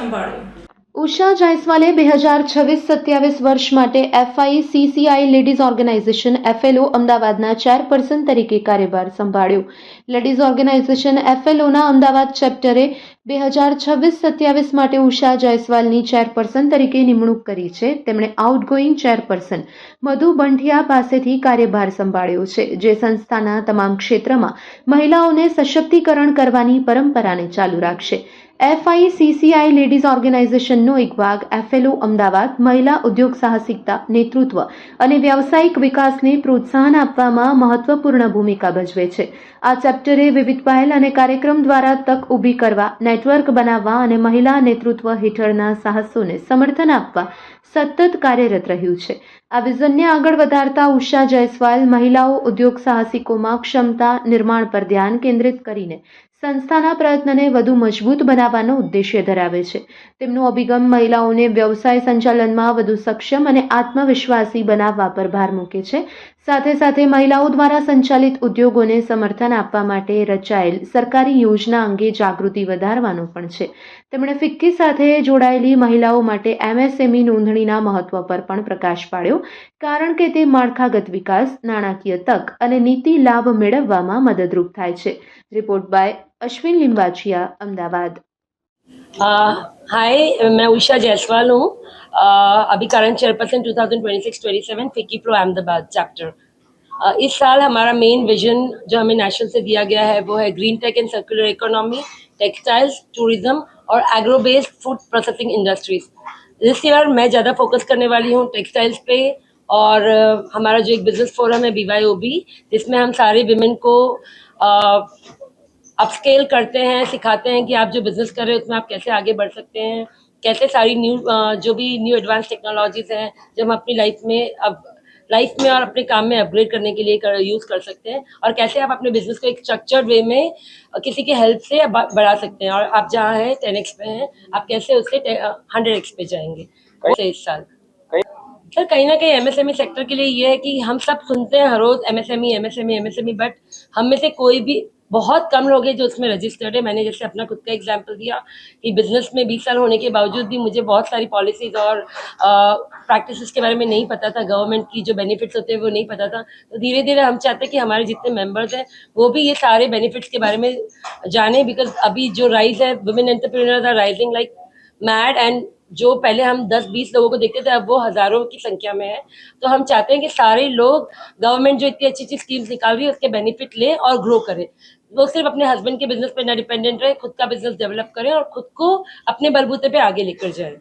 સંભાળ્યો। ઉષા જાયસ્વાલે 2026-27 વર્ષ માટે FICCI લેડીઝ ઓર્ગેનાઇઝેશન FLO અમદાવાદના ચેરપર્સન તરીકે કાર્યભાર સંભાળ્યો। લેડીઝ ઓર્ગેનાઇઝેશન FLOના અમદાવાદ ચેપ્ટરે 2026-27 માટે ઉષા જાયસ્વાલની ચેરપર્સન તરીકે નિમણૂક કરી છે। તેમણે આઉટગોઈંગ ચેરપર્સન મધુ બંઠિયા પાસેથી કાર્યભાર સંભાળ્યો છે, જે સંસ્થાના તમામ ક્ષેત્રમાં મહિલાઓને સશક્તિકરણ કરવાની પરંપરાને ચાલુ રાખશે। FICCI લેડીઝ ઓર્ગેનાઇઝેશનનો એક ભાગ FLO અમદાવાદ મહિલા ઉદ્યોગ સાહસિકતા, નેતૃત્વ અને વ્યાવસાયિક વિકાસને પ્રોત્સાહન આપવામાં મહત્વપૂર્ણ ભૂમિકા ભજવે છે। આ ચેપ્ટરે વિવિધ પહેલ અને કાર્યક્રમ દ્વારા તક ઊભી કરવા, નેટવર્ક બનાવવા અને મહિલા નેતૃત્વ હેઠળના સાહસોને સમર્થન આપવા સતત કાર્યરત રહ્યું છે। આ વિઝનને આગળ વધારતા ઉષા જાયસ્વાલ મહિલાઓ ઉદ્યોગ સાહસિકોમાં ક્ષમતા નિર્માણ પર ધ્યાન કેન્દ્રિત કરીને સંસ્થાના પ્રયત્નને વધુ મજબૂત બનાવવાનો ઉદ્દેશ્ય ધરાવે છે। તેમનો અભિગમ મહિલાઓને વ્યવસાય સંચાલનમાં વધુ સક્ષમ અને આત્મવિશ્વાસી બનાવવા પર ભાર મૂકે છે। સાથે સાથે મહિલાઓ દ્વારા સંચાલિત ઉદ્યોગોને સમર્થન આપવા માટે રચાયેલ સરકારી યોજના અંગે જાગૃતિ વધારવાનો પણ છે। તેમણે ફિક્કી સાથે જોડાયેલી મહિલાઓ માટે MSME નોંધણીના મહત્વ પર પણ પ્રકાશ પાડ્યો, કારણ કે તે માળખાગત વિકાસ, નાણાકીય તક અને નીતિ લાભ મેળવવામાં મદદરૂપ થાય છે। Report by Ashwin Limbachiya, Ahmedabad. Hi, मैं उषा जायसवाल हूँ। अभी current chairperson 2026-27 FICCI pro Ahmedabad chapter. इस साल हमारा मेन विजन जो हमें नेशनल से दिया गया है वो है green tech and circular economy, textiles, tourism और agro based food processing industries. This year मैं ज़्यादा फोकस करने वाली हूँ टेक्सटाइल्स पे, और हमारा जो एक बिजनेस फोरम है BYOB, जिसमें हम सारे विमेन को अपस्केल करते हैं, सिखाते हैं कि आप जो बिजनेस कर रहे हो उसमें आप कैसे आगे बढ़ सकते हैं, कैसे सारी जो भी न्यू एडवांस टेक्नोलॉजीज हैं जो हम अपनी लाइफ में और अपने काम में अपग्रेड करने के लिए यूज़ कर सकते हैं, और कैसे आप अपने बिजनेस को एक स्ट्रक्चर्ड वे में किसी की हेल्प से बढ़ा सकते हैं। और आप जहाँ हैं 10x पे हैं, आप कैसे उससे 100x पे जाएंगे इस साल। सर, कहीं ना कहीं MSME सेक्टर के लिए ये है कि हम सब सुनते हैं हर रोज MSME, बट हम में से कोई भी बहुत कम लोग हैं जो उसमें रजिस्टर्ड है। मैंने जैसे अपना खुद का एग्जांपल दिया कि बिजनेस में 20 साल होने के बावजूद भी मुझे बहुत सारी पॉलिसीज और प्रैक्टिसेस के बारे में नहीं पता था, गवर्नमेंट की जो बेनिफिट्स होते हैं वो नहीं पता था। तो धीरे धीरे हम चाहते हैं कि हमारे जितने मेंबर्स हैं वो भी ये सारे बेनिफिट्स के बारे में जाने, बिकॉज अभी जो राइज है, women entrepreneurs are rising like mad, and जो पहले हम 10-20 लोगों को देखते थे अब वो हज़ारों की संख्या में है। तो हम चाहते हैं कि सारे लोग, गवर्नमेंट जो इतनी अच्छी अच्छी स्कीम्स निकाल रही है उसके बेनिफिट लें और ग्रो करें। वो सिर्फ अपने हस्बैंड के बिजनेस पे ना डिपेंडेंट रहे, खुद का बिजनेस डेवलप करें और खुद को अपने बलबूते पे आगे लेकर जाए।